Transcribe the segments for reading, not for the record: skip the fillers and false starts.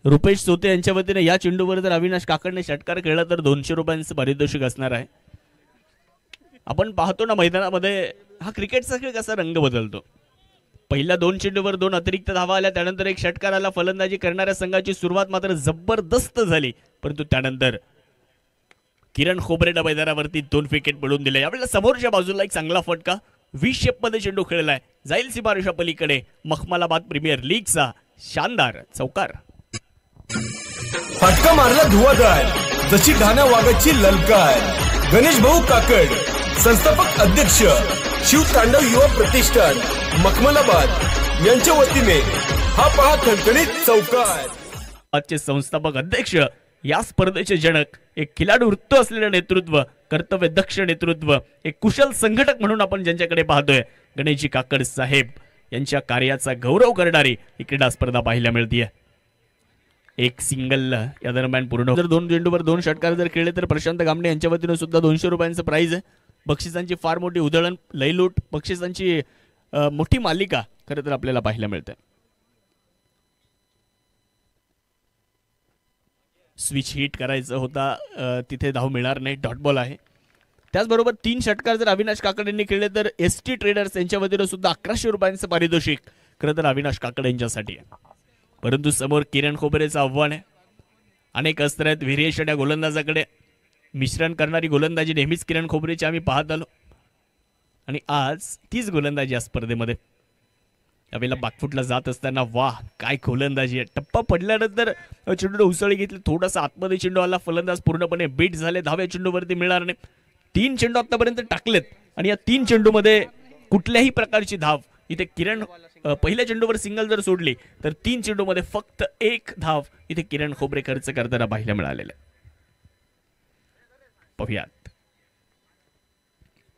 रुपेश सोते यांच्या वतीने या चेंडूवर जर अविनाश काकडने षटकार खेळला तर 200 रुपयांचं पारितोषिक असणार आहे. आपण पाहतो ना मैदानामध्ये हा क्रिकेटचा खेळ कसा रंग बदलतो. पहिल्या 2 चेंडूवर 2 अतिरिक्त धावा आल्या, त्यानंतर एक षटकार आला. फलंदाजी करणाऱ्या संघाची सुरुवात मात्र जबरदस्त झाली, परंतु त्यानंतर किरण खोबरेने मैदानावरती 2 विकेट पडून दिले. यावेळेला समोरच्या बाजूला एक चांगला फटका व्ही शेप मध्ये चेंडू खेळलाय, जाईल सीमारेषा पलीकडे. मखमलाबाद प्रीमियर लीगचा शानदार चौकार. फटका मारला धुवाधार, जशी घाना वाघाची ललकार. गणेश भाऊ काकड, संस्थापक अध्यक्ष शिव तांडव युवा प्रतिष्ठान मखमलाबाद यांच्या वतीने हा पहा खणखणीत चौकार. आजचे संस्थापक अध्यक्ष, या स्पर्धेचे जनक, एक खिलाडू वृत्त असलेले नेतृत्व, कर्तव्य दक्ष नेतृत्व, एक कुशल संघटक म्हणून आपण ज्यांच्याकडे पाहतोय, गणेशजी काकड साहेब यांच्या कार्याचा गौरव करणारी ही क्रीडा स्पर्धा पाहायला मिळते. एक सिंगल या दरम्यान पूर्ण. जर 2 चेंडूवर 2 षटकार जर खेळले तर प्रशांत गामणे यांच्या वतीने सुद्धा 200 रुपयांचं प्राइज आहे. बक्षिसांची फार मोठी उधळण, लयलूट, बक्षिसांची मोठी मालिका खरं तर आपल्याला पाहायला मिळते. स्विच हिट करायचं होता, तिथे धाव मिळणार नाही, डॉट बॉल आहे. त्याचबरोबर 3 षटकार जर अविनाश काकड यांनी खेळले तर ST ट्रेडर्स यांच्या वतीने सुद्धा 1100 रुपयांचं पारितोषिक खरं तर अविनाश काकड यांच्यासाठी आहे. परंतु समोर किरण खोबरेचं आव्हान आहे. अनेक अस्त्र आहेत व्हेरिएशन या गोलंदाजाकडे. मिश्रण करणारी गोलंदाजी नेहमीच किरण खोबरेची आम्ही पाहत आलो, आणि आज तीच गोलंदाजी या स्पर्धेमध्ये. यावेळेला बॅकफुटला जात असताना वाह काय गोलंदाजी आहे. टप्पा पडल्यानंतर चेंडूला उसळी घेतली, थोडासा आतमध्ये चेंडू आला, फलंदाज पूर्णपणे बीट झाले, धाव्या चेंडूवरती मिळणार नाही. 3 चेंडू आतापर्यंत टाकलेत आणि या 3 चेंडूमध्ये कुठल्याही प्रकारची धाव इथे किरण, पहिल्या चेंडूवर सिंगल जर सोडली तर 3 चेंडूमध्ये फक्त 1 धाव इथे किरण खोबरे खर्च करताना पाहायला मिळालेलं. पाहूयात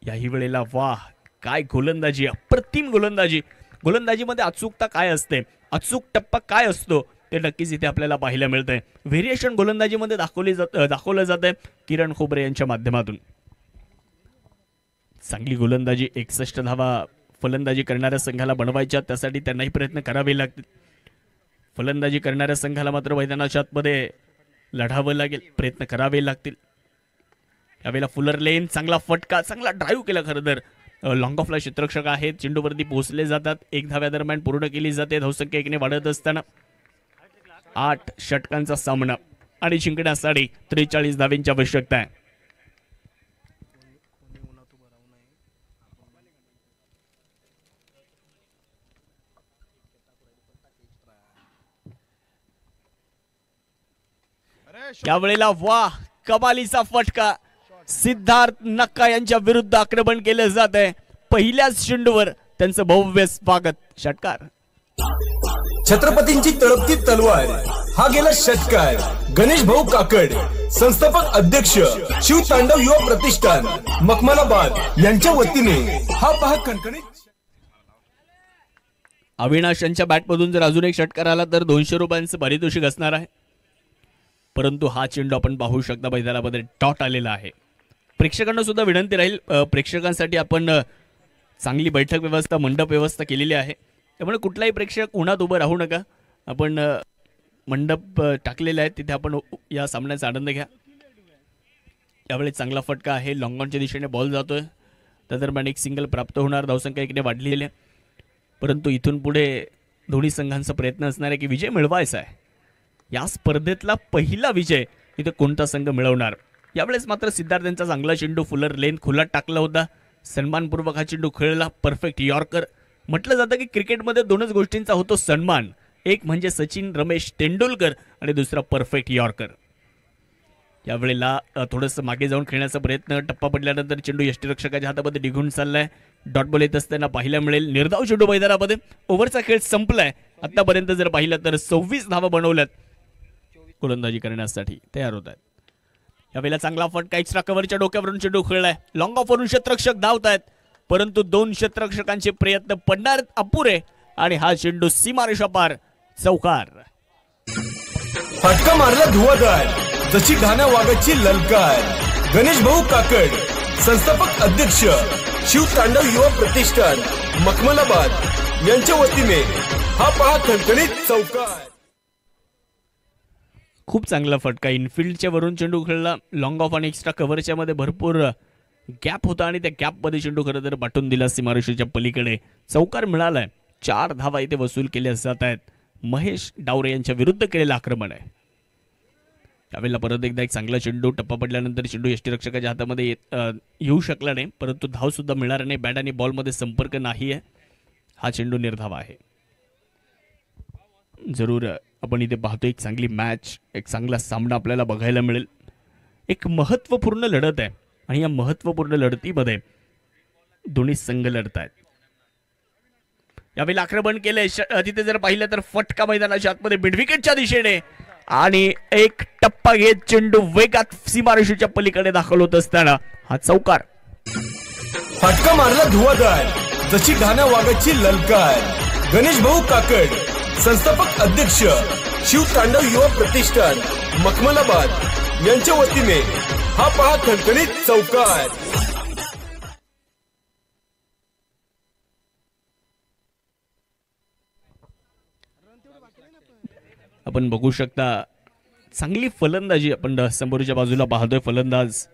याही वेळेला वाह काय गोलंदाजी, अप्रतिम गोलंदाजी. गोलंदाजीमध्ये अचूकता काय असते, अचूक टप्पा काय असतो ते नक्कीच इथे आपल्याला पाहायला मिळतंय. व्हेरिएशन गोलंदाजीमध्ये दाखवलं जातंय किरण खोबरे यांच्या माध्यमातून. चांगली गोलंदाजी, 61 धावा फलंदाजी करणाऱ्या संघाला बनवायच्या, त्यासाठी त्यांनाही प्रयत्न करावे लागतील. फलंदाजी करणाऱ्या संघाला मात्र मैदानाच्या आतमध्ये लढावं लागेल, प्रयत्न करावे लागतील. यावेळेला फुलर लेन, चांगला फटका, चांगला ड्राईव्ह केला. खरं तर लॉंग ऑफला क्षेत्ररक्षक आहेत, चेंडूवरती पोहोचले जातात. 1 धाव्या दरम्यान पूर्ण केली जाते. धावसंख्या 1ने वाढत असताना 8 षटकांचा सामना आणि जिंकण्यासाठी 43 धाव्यांची आवश्यकता आहे. यावेळेला वाह कमालीचा फटका. सिद्धार्थ नक्का यांच्या विरुद्ध आक्रमण केलं जात आहे. पहिल्याच चेंडूवर त्यांचं भव्य स्वागत. षटकार. छत्रपतींची तळपती तलवार हा गेला षटकार. गणेश भाऊ काकड, संस्थापक अध्यक्ष शिव तांडव युवा प्रतिष्ठान मखमलाबाद यांच्या वतीने हा पहा खणखणीत. अविनाश यांच्या बॅटमधून जर अजून एक षटकार आला तर 200 रुपयांचं पारितोषिक असणार आहे. परंतु हा चेंडू आपण पाहू शकता मैदानामध्ये डॉट आलेला आहे. प्रेक्षकांना सुद्धा विनंती राहील, प्रेक्षकांसाठी आपण चांगली बैठक व्यवस्था, मंडप व्यवस्था केलेली आहे. त्यामुळे कुठलाही प्रेक्षक उन्हात उभं राहू नका. आपण मंडप टाकलेले आहेत, तिथे आपण या सामन्याचा आनंद घ्या. यावेळी चांगला फटका आहे, लॉंग ऑनच्या दिशेने बॉल जातोय. त्या दरम्यान एक सिंगल प्राप्त होणार. धावसंख्या 1ने वाढलेली आहे. परंतु इथून पुढे दोन्ही संघांचा प्रयत्न असणार आहे की विजय मिळवायचा आहे. या स्पर्धेतला पहिला विजय इथे कोणता संघ मिळवणार. यावेळेस मात्र सिद्धार्थ यांचा चांगला चेंडू फुलर लेन खुला टाकला होता. सन्मानपूर्वक हा चेंडू खेळला. Perfect yorker. म्हटलं जातं की क्रिकेटमध्ये 2च गोष्टींचा होतो सन्मान, एक म्हणजे सचिन रमेश तेंडुलकर आणि दुसरा परफेक्ट यॉर्कर. यावेळेला थोडंसं मागे जाऊन खेळण्याचा प्रयत्न, टप्पा पडल्यानंतर चेंडू यष्टीरक्षकाच्या हातामध्ये निघून चाललाय. डॉट बॉल येत असताना पाहायला मिळेल. निर्धाव चेंडू मैदानामध्ये. ओव्हरचा खेळ संपलाय. आतापर्यंत जर पाहिलं तर 26 धावा बनवल्यात. गोलंदाजी करण्यासाठी तयार होत आहेत. यावेळेला चांगला फटका, एक्स्ट्रा कव्हरच्या डोक्यावरून चेंडू खेळलाय. लॉंग ऑफवरून क्षेत्ररक्षक धावत आहेत, परंतु 2 क्षेत्ररक्षकांचे प्रयत्न पडणार अपुरे आणि हा चेंडू सीमारेषा पार. चौकार. फटका मारला धुवाधार, जशी घाना वाघाची ललकार. गणेश भाऊ काकड, संस्थापक अध्यक्ष शिव तांडव युवा प्रतिष्ठान मखमलाबाद यांच्या वतीने हा पहा खणखणीत चौकार. खूप चांगला फटका. इनफिल्डच्या वरून चेंडू खेळला. लॉंग ऑफ आणि एक्स्ट्रा कव्हरच्या मध्ये भरपूर गॅप होता आणि त्या गॅपमध्ये चेंडू खरं तर पाठवून दिला सीमारेषेच्या पलीकडे. चौकार मिळालाय. 4 धावा इथे वसूल केल्या जात आहेत. महेश डावरे यांच्या विरुद्ध केलेलं आक्रमण आहे. त्यावेळेला परत एकदा एक चांगला चेंडू. टप्पा पडल्यानंतर चेंडू यष्टीरक्षकाच्या हातामध्ये येऊ शकला नाही, परंतु धाव सुद्धा मिळणार नाही. बॅट आणि बॉलमध्ये संपर्क नाही आहे. हा चेंडू निर्धाव आहे. जरूर आपण इथे पाहतो एक चांगली मॅच, एक चांगला सामना आपल्याला बघायला मिळेल. एक महत्त्वपूर्ण लढत आहे आणि या महत्त्वपूर्ण लढतीमध्ये दोन्ही संघ लढत आहेत. यावेळी आक्रमण केलंय. तिथे जर पाहिलं तर फटका मैदानाच्या आतमध्ये मिडविकेटच्या दिशेने आणि एक टप्पा घेत चेंडू वेगात सीमारेषेच्या पलीकडे दाखल होत असताना हा चौकार. फटका मारला धुवाधार, जशी घाना वाघाची ललकार. गणेश भाऊ काकड, संस्थापक अध्यक्ष शिव तांडव युवा प्रतिष्ठान मखमलाबाद यांच्या वतीने हा पहा खणखणीत चौकार. आपण बघू शकता चांगली फलंदाजी आपण समोरच्या बाजूला पाहतोय. फलंदाज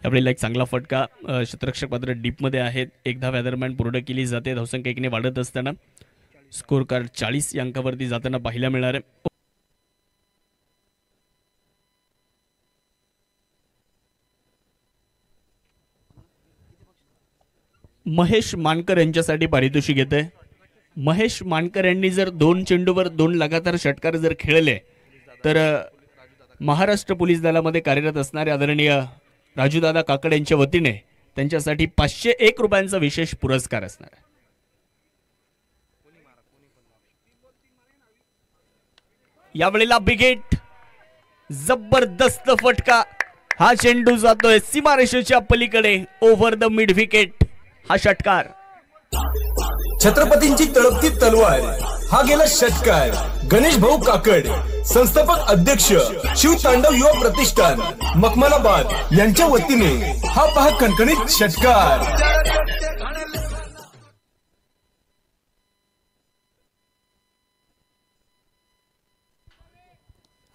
यावेळेला एक चांगला फटका. क्षेत्ररक्षक मात्र डीप मध्ये आहेत. एक धाव्या दरम्यान पूर्ण केली जाते. धावसंख्या 1ने वाढत असताना स्कोर कार्ड 40 या अंकावरती जाताना पाहायला मिळणार आहे. महेश मानकर यांच्यासाठी पारितोषिक येते. महेश मानकर यांनी जर 2 चेंडूवर 2 लगातार षटकार जर खेळले तर महाराष्ट्र पोलीस दलामध्ये कार्यरत असणारे आदरणीय राजूदादा काकड यांच्या वतीने त्यांच्यासाठी 501 रुपयांचा विशेष पुरस्कार असणार आहे. यावेळेला बिगेट, जबरदस्त फटका. हा चेंडू जातोय सीमारेषेच्या पलीकडे ओव्हर द मिड विकेट. हा षटकार. छत्रपतींची तळपती तलवार, हा गेला षटकार. गणेश भाऊ काकड, संस्थापक अध्यक्ष शिव तांडव युवा प्रतिष्ठान मखमलाबाद यांच्या वतीने हा पहा खणखणीत षटकार.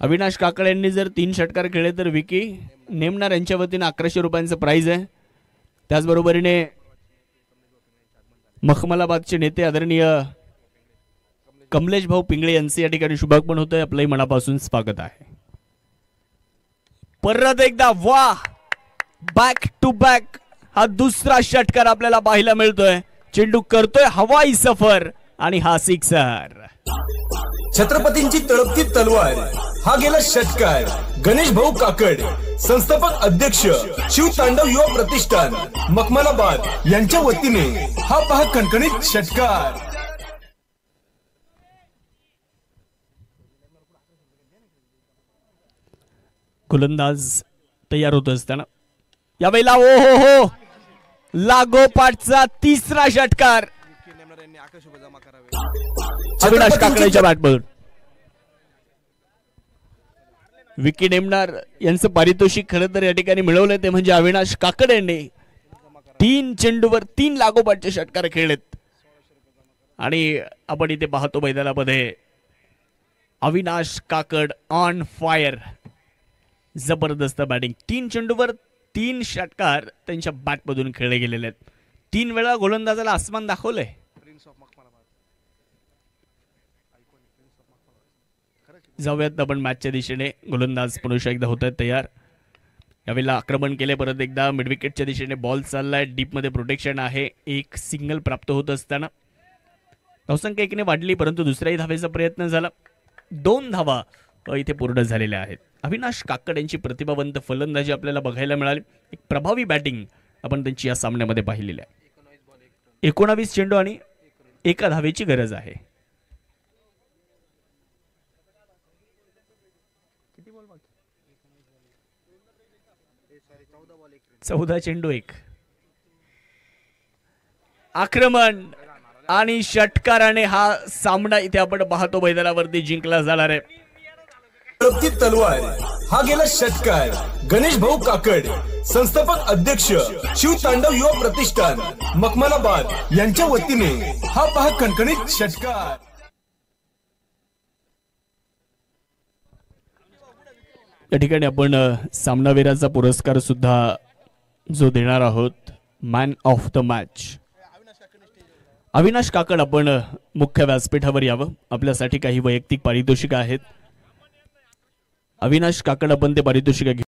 अविनाश काकड यांनी जर 3 षटकार खेळले तर विकी नेमणार यांच्या वतीने 1100 रुपयांचं प्राइज आहे. त्याचबरोबरीने मखमलाबादचे नेते आदरणीय कमलेश भाऊ पिंगळे यांचे या ठिकाणी शुभागमन होतंय. आपलंही मनापासून स्वागत आहे. परत एकदा वाह, बॅक टू बॅक हा दुसरा षटकार आपल्याला पाहायला मिळतोय. चेंडू करतोय हवाई सफर आणि हा सिक्सर. छत्रपतींची तळपती तलवार, हा गेला षटकार. गणेश भाऊ काकड, संस्थापक अध्यक्ष शिव तांडव युवा प्रतिष्ठान मखमलाबाद यांच्या वतीने हा पहा खणखणीत षटकार. गोलंदाज तयार होत असताना यावेळेला ओ हो हो लागोपाठचा तिसरा षटकार. अविनाश काकडेच्या बॅटमधून विकी नेमणार यांचं पारितोषिक खरं तर या ठिकाणी मिळवलंय ते म्हणजे अविनाश काकडे यांनी 3 चेंडूवर 3 लागोपाठचे षटकार खेळलेत. आणि आपण इथे पाहतो मैदानामध्ये अविनाश काकड ऑन फायर. जबरदस्त बॅटिंग. 3 चेंडूवर 3 षटकार त्यांच्या बॅटमधून खेळले गेलेले आहेत. 3 वेळा गोलंदाजाला आसमान दाखवलंय. जाऊयात आपण मॅचच्या दिशेने. गोलंदाज पुन्हा एकदा होत आहेत तयार. यावेळेला आक्रमण केले परत एकदा. मिडविकेटच्या दिशेने बॉल चाललाय. डीप मध्ये प्रोटेक्शन आहे. एक सिंगल प्राप्त होत असताना धावसंख्या 1ने वाढली परंतु दुसऱ्याही धावेचा प्रयत्न झाला. 2 धावा इथे पूर्ण झालेल्या आहेत. अविनाश काकड यांची प्रतिभावंत फलंदाजी आपल्याला बघायला मिळाली. एक प्रभावी बॅटिंग आपण त्यांची या सामन्यामध्ये पाहिलेली आहे. 19 चेंडू आणि 1 धावेची गरज आहे. 14 चेंडू 1. आक्रमण आणि षटकाराने हा सामना इथे आपण पाहतो मैदानावरती जिंकला जाणार आहे. तलवार, हा गेला षटकार. गणेश भाऊ काकड, संस्थापक अध्यक्ष शिव तांडव युवा प्रतिष्ठान मखमलाबाद यांच्या वतीने हा पहा खणखणीत षटकार. या ठिकाणी आपण सामनावीराचा पुरस्कार सुद्धा जो देणार आहोत, man of the match, Avinash काकड, आपण मुख्य व्यासपीठावर यावं. आपल्यासाठी काही वैयक्तिक पारितोषिक आहेत. अविनाश काकड, आपण ते पारितोषिक